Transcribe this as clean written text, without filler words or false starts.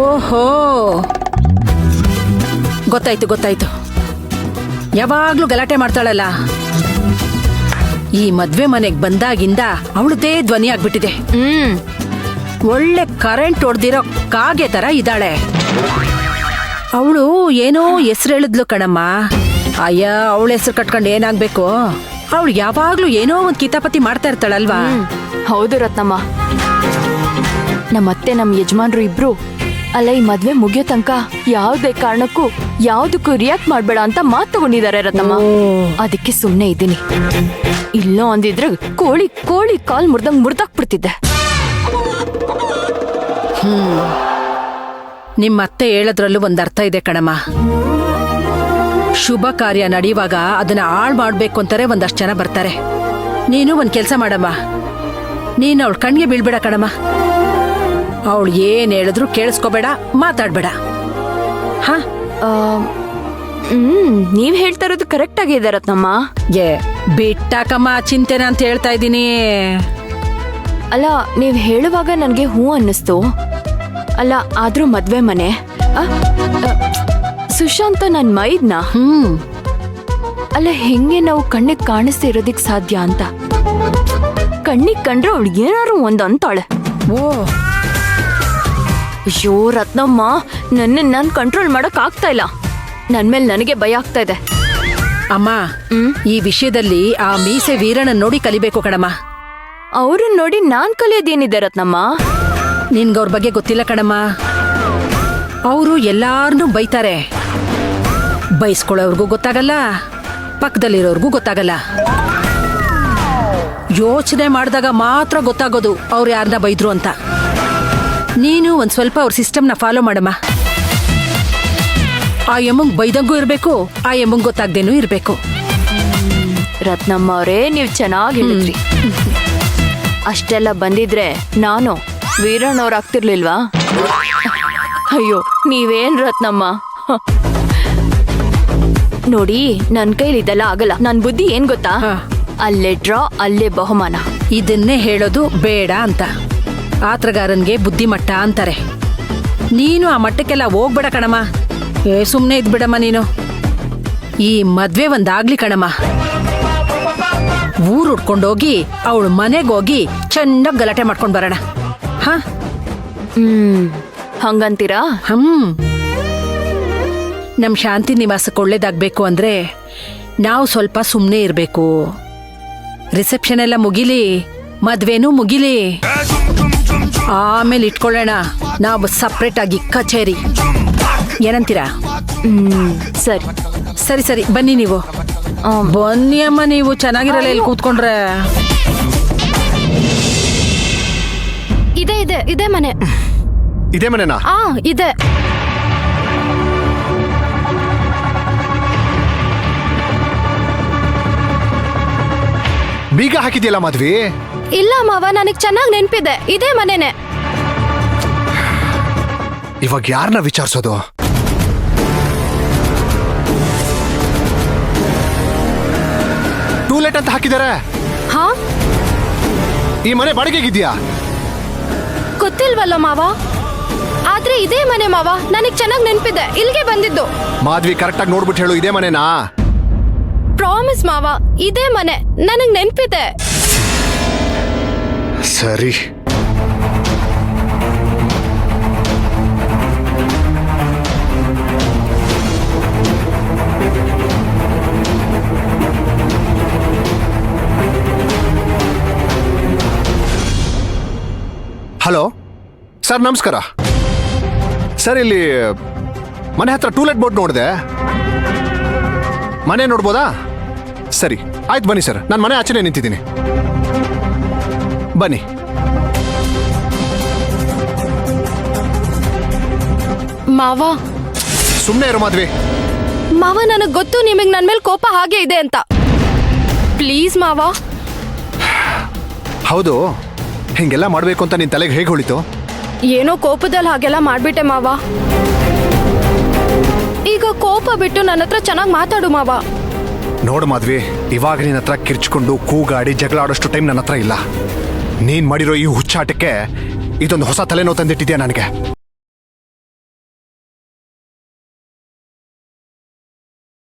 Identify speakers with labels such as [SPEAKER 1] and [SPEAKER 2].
[SPEAKER 1] ಓಹೋ, ಗೊತ್ತಾಯ್ತು. ಯಾವಾಗ್ಲೂ ಗಲಾಟೆ ಮಾಡ್ತಾಳಲ್ಲ, ಈ ಮದ್ವೆ ಮನೆಗ್ ಬಂದಾಗಿಂದ ಅವಳದೇ ಧ್ವನಿ ಆಗ್ಬಿಟ್ಟಿದೆ. ಒಳ್ಳೆ ಕರೆಂಟ್ ಹೊಡ್ದಿರೋ ಕಾಗೆ ತರ ಇದ್ದಾಳೆ. ಅವಳು ಏನೋ ಹೆಸರು ಹೇಳಿದ್ಲು ಕಣಮ್ಮ. ಅಯ್ಯ, ಅವಳ ಹೆಸರು ಕಟ್ಕೊಂಡು ಏನಾಗ್ಬೇಕು? ಅವಳು ಯಾವಾಗ್ಲೂ ಏನೋ ಒಂದ್ ಕಿತಾಪತಿ ಮಾಡ್ತಾ ಇರ್ತಾಳಲ್ವಾ?
[SPEAKER 2] ಹೌದು ರತ್ನಮ್ಮ, ನಮ್ಮತ್ತೆ ನಮ್ ಯಜಮಾನ್ರು ಇಬ್ರು ಅಲ್ಲ ಈ ಮದ್ವೆ ಮುಗಿಯೋ ತನಕ ಯಾವ್ದೇ ಕಾರಣಕ್ಕೂ ಯಾವ್ದಕ್ಕೂ ರಿಯಾಕ್ಟ್ ಮಾಡ್ಬೇಡ ಅಂತ ಮಾತು ತಗೊಂಡಿದ್ದಾರೆ ರತ್ನಮ್ಮ. ಅದಕ್ಕೆ ಸುಮ್ನೆ ಇದ್ದೀನಿ. ಇಲ್ಲೋ ಅಂದಿದ್ರೆ ಕೋಳಿ ಕಾಲ್ ಮುರ್ದಾಕ್ಬಿಡ್ತಿದ್ದೆ.
[SPEAKER 1] ನಿಮ್ಮತ್ತೆ ಹೇಳದ್ರಲ್ಲೂ ಒಂದ್ ಅರ್ಥ ಇದೆ ಕಣಮ್ಮ. ಶುಭ ಕಾರ್ಯ ನಡೆಯುವಾಗ ಅದನ್ನ ಹಾಳ್ ಮಾಡ್ಬೇಕು ಅಂತಾರೆ ಒಂದಷ್ಟು ಜನ ಬರ್ತಾರೆ. ನೀನು ಒಂದ್ ಕೆಲ್ಸ ಮಾಡಮ್ಮ, ನೀನ್ ಅವಳ ಕಣ್ಗೆ ಬೀಳ್ಬೇಡ ಕಣಮ್ಮ. ಅವಳು ಏನ್ ಹೇಳಿದ್ರು ಕೇಳಿಸ್ಕೋಬೇಡ, ಮಾತಾಡ್ಬೇಡ. ಹಾ,
[SPEAKER 2] ನೀವ್ ಹೇಳ್ತಾ ಇರೋದು ಕರೆಕ್ಟ್ ಆಗಿದೆ ರತ್ನಮ್ಮ.
[SPEAKER 1] ಬಿಟ್ಟಾಕಮ್ಮ ಚಿಂತೆನ ಅಂತ ಹೇಳ್ತಾ ಇದ್ದೀನಿ.
[SPEAKER 2] ಅಲ್ಲ, ನೀವ್ ಹೇಳುವಾಗ ನನ್ಗೆ ಹೂ ಅನ್ನಿಸ್ತು. ಅಲ್ಲ, ಆದ್ರೂ ಮದ್ವೆ ಮನೆ ಸುಶಾಂತ ನನ್ ಮೈದ್ನ. ಅಲ್ಲ, ಹೆಂಗೆ ನಾವು ಕಣ್ಣಿಗೆ ಕಾಣಿಸ್ತಾ ಇರೋದಿಕ್ ಸಾಧ್ಯ ಅಂತ? ಕಣ್ಣಿಗೆ ಕಂಡ್ರೆ ಅವಳು ಏನಾರು ಒಂದ್ ಅಂತಾಳೆ.
[SPEAKER 1] ಓ,
[SPEAKER 2] ಅಯ್ಯೋ ರತ್ನಮ್ಮ, ನಾನ್ ಕಂಟ್ರೋಲ್ ಮಾಡಕ್ ಆಗ್ತಾ ಇಲ್ಲ. ನನ್ ಮೇಲೆ ನನಗೆ ಭಯ ಆಗ್ತಾ ಇದೆ.
[SPEAKER 1] ಅಮ್ಮ, ಈ ವಿಷಯದಲ್ಲಿ ಆ ಮೀಸೆ ವೀರನ ನೋಡಿ ಕಲಿಬೇಕು ಕಣಮ್ಮ.
[SPEAKER 2] ಅವ್ರನ್ನ ನೋಡಿ ನಾನ್ ಕಲಿಯೋದೇನಿದೆ ರತ್ನಮ್ಮ?
[SPEAKER 1] ನಿನ್ಗವ್ರ ಬಗ್ಗೆ ಗೊತ್ತಿಲ್ಲ ಕಣಮ್ಮ. ಅವರು ಎಲ್ಲಾರನ್ನೂ ಬೈತಾರೆ. ಬೈಸ್ಕೊಳ್ಳೋರ್ಗೂ ಗೊತ್ತಾಗಲ್ಲ, ಪಕ್ಕದಲ್ಲಿರೋರ್ಗೂ ಗೊತ್ತಾಗಲ್ಲ. ಯೋಚನೆ ಮಾಡಿದಾಗ ಮಾತ್ರ ಗೊತ್ತಾಗೋದು ಅವ್ರು ಯಾರನ್ನ ಬೈದ್ರು ಅಂತ. ನೀನು ಒಂದ್ ಸ್ವಲ್ಪ ಅವ್ರ ಸಿಸ್ಟಮ್ನ ಫಾಲೋ ಮಾಡಮ್ಮ. ಆ ಎಮ್ಮಂಗ್ ಬೈದಂಗೂ ಇರ್ಬೇಕು, ಆ ಎಮ್ಮಂಗ್ ಗೊತ್ತಾಗ್ದೇನೂ ಇರ್ಬೇಕು.
[SPEAKER 2] ರತ್ನಮ್ಮ ಅವರೇ, ನೀವ್ ಚೆನ್ನಾಗಿ ಹೇಳಿದ್ರಿ. ಅಷ್ಟೆಲ್ಲ ಬಂದಿದ್ರೆ ನಾನು ವೀರಣ್ಣವ್ರ ಆಗ್ತಿರ್ಲಿಲ್ವಾ? ಅಯ್ಯೋ, ನೀವೇನ್ ರತ್ನಮ್ಮ ನೋಡಿ, ನನ್ ಕೈಲಿ ಇದೆಲ್ಲ ಆಗಲ್ಲ. ನನ್ ಬುದ್ಧಿ ಏನ್ ಗೊತ್ತಾ? ಅಲ್ಲೇ ಡ್ರಾ, ಅಲ್ಲೇ ಬಹುಮಾನ.
[SPEAKER 1] ಇದನ್ನೇ ಹೇಳೋದು ಬೇಡ ಅಂತ. ಆತ್ರಗಾರನ್ಗೆ ಬುದ್ಧಿಮಟ್ಟ ಅಂತಾರೆ. ನೀನು ಆ ಮಟ್ಟಕ್ಕೆಲ್ಲ ಹೋಗ್ಬೇಡ ಕಣಮ್ಮ. ಸುಮ್ನೆ ಇದ್ಬಿಡಮ್ಮ ನೀನು. ಈ ಮದ್ವೆ ಒಂದಾಗ್ಲಿ ಕಣಮ್ಮ. ಊರ್ ಉಡ್ಕೊಂಡೋಗಿ ಅವಳು ಮನೆಗೋಗಿ ಚೆನ್ನಾಗಿ ಗಲಾಟೆ ಮಾಡ್ಕೊಂಡ್ ಬರೋಣ. ಹಾ,
[SPEAKER 2] ಹಂಗಂತೀರಾ?
[SPEAKER 1] ನಮ್ ಶಾಂತಿ ನಿವಾಸಕ್ಕೆ ಒಳ್ಳೇದಾಗ್ಬೇಕು ಅಂದ್ರೆ ನಾವು ಸ್ವಲ್ಪ ಸುಮ್ನೆ ಇರ್ಬೇಕು. ರಿಸೆಪ್ಷನ್ ಎಲ್ಲ ಮುಗಿಲಿ, ಮದ್ವೆನೂ ಮುಗಿಲಿ, ಆಮೇಲೆ ಇಟ್ಕೊಳ್ಳೋಣ ನಾವು ಸಪ್ರೇಟ್ ಆಗಿ ಕಚೇರಿ. ಏನಂತೀರಾ?
[SPEAKER 2] ಸರಿ
[SPEAKER 1] ಸರಿ, ಬನ್ನಿ ನೀವು. ಬನ್ನಿ ಅಮ್ಮ, ನೀವು ಚೆನ್ನಾಗಿರಲ್ಲ ಇಲ್ಲಿ ಕೂತ್ಕೊಂಡ್ರೆ.
[SPEAKER 2] ಇದೆ ಮನೆ.
[SPEAKER 3] ಇದೇ ಮನೆನಾ?
[SPEAKER 2] ಇದೆ.
[SPEAKER 3] ಬೀಗ ಹಾಕಿದ್ಯಲ್ಲ ಮಾಧವಿ?
[SPEAKER 2] ಇಲ್ಲ ಮಾವ, ನನಗ್ ಚೆನ್ನಾಗ್ ನೆನ್ಪಿದೆ. ಇದೇ ಮನೆನೆ.
[SPEAKER 3] ಇವಾಗ ಯಾರನ್ನ ವಿಚಾರಿಸೋದು? ಟೂಲೆಟ್ ಅಂತ ಹಾಕಿದಾರೆ.
[SPEAKER 2] ಹಾ,
[SPEAKER 3] ಈ ಮನೆ ಬಾಡಿಗೆಗಿದ್ಯಾ?
[SPEAKER 2] ಗೊತ್ತಿಲ್ವಲ್ಲ ಮಾವ, ಆದ್ರೆ ಇದೇ ಮನೆ ಮಾವ. ನನಗ್ ಚೆನ್ನಾಗ್ ನೆನ್ಪಿದೆ, ಇಲ್ಲಿಗೆ ಬಂದಿದ್ದು.
[SPEAKER 3] ಮಾಧವಿ, ಕರೆಕ್ಟ್ ಆಗಿ ನೋಡ್ಬಿಟ್ಟು ಹೇಳು, ಇದೇ ಮನೆನಾ?
[SPEAKER 2] ಪ್ರಾಮಿಸ್ ಮಾವ, ಇದೇ ಮನೆ. ನನಗ್ ನೆನ್ಪಿದೆ.
[SPEAKER 3] ಸರಿ. ಹಲೋ ಸರ್, ನಮಸ್ಕಾರ ಸರ್. ಇಲ್ಲಿ ಮನೆ ಹತ್ರ ಟೂಲೆಟ್ ಬೋರ್ಡ್ ನೋಡಿದೆ. ಮನೆ ನೋಡ್ಬೋದಾ? ಸರಿ, ಆಯ್ತು, ಬನ್ನಿ ಸರ್. ನಾನು ಮನೆ ಆಚೆನೆ ನಿಂತಿದ್ದೀನಿ, ಬನ್ನಿ.
[SPEAKER 2] ಮಾವ,
[SPEAKER 3] ಸುಮ್ಮನೆ ಇರು ಮಾಧವಿ.
[SPEAKER 2] ಮಾವ, ನನಗ್ ಗೊತ್ತು ನಿಮಗ್ ನನ್ ಮೇಲೆ ಕೋಪ ಹಾಗೆ ಇದೆ ಅಂತ. ಪ್ಲೀಸ್ ಮಾವ.
[SPEAKER 3] ಹೌದು, ಹಿಂಗೆಲ್ಲ ಮಾಡ್ಬೇಕು ಅಂತ ನಿನ್ ತಲೆಗೆ ಹೇಗೆ ಹೊಳಿತು?
[SPEAKER 2] ಏನೋ ಕೋಪದಲ್ಲಿ ಹಾಗೆಲ್ಲ ಮಾಡ್ಬಿಟ್ಟೆ ಮಾವ. ಈಗ ಕೋಪ ಬಿಟ್ಟು ನನ್ನ ಹತ್ರ ಚೆನ್ನಾಗಿ ಮಾತಾಡು ಮಾವ.
[SPEAKER 3] ನೋಡು ಮಾಧವಿ, ಇವಾಗ ನಿನ್ನ ಹತ್ರ ಕಿರ್ಚ್ಕೊಂಡು ಕೂಗಾಡಿ ಜಗಳ ಆಡೋಷ್ಟು ಟೈಮ್ ನನ್ನ ಹತ್ರ ಇಲ್ಲ. ನೀನ್ ಮಾಡಿರೋ ಈ ಹುಚ್ಚಾಟಕ್ಕೆ ಇದೊಂದು ಹೊಸ ತಲೆನೋವು ತಂದಿಟ್ಟಿದ್ಯಾ ನನಗೆ.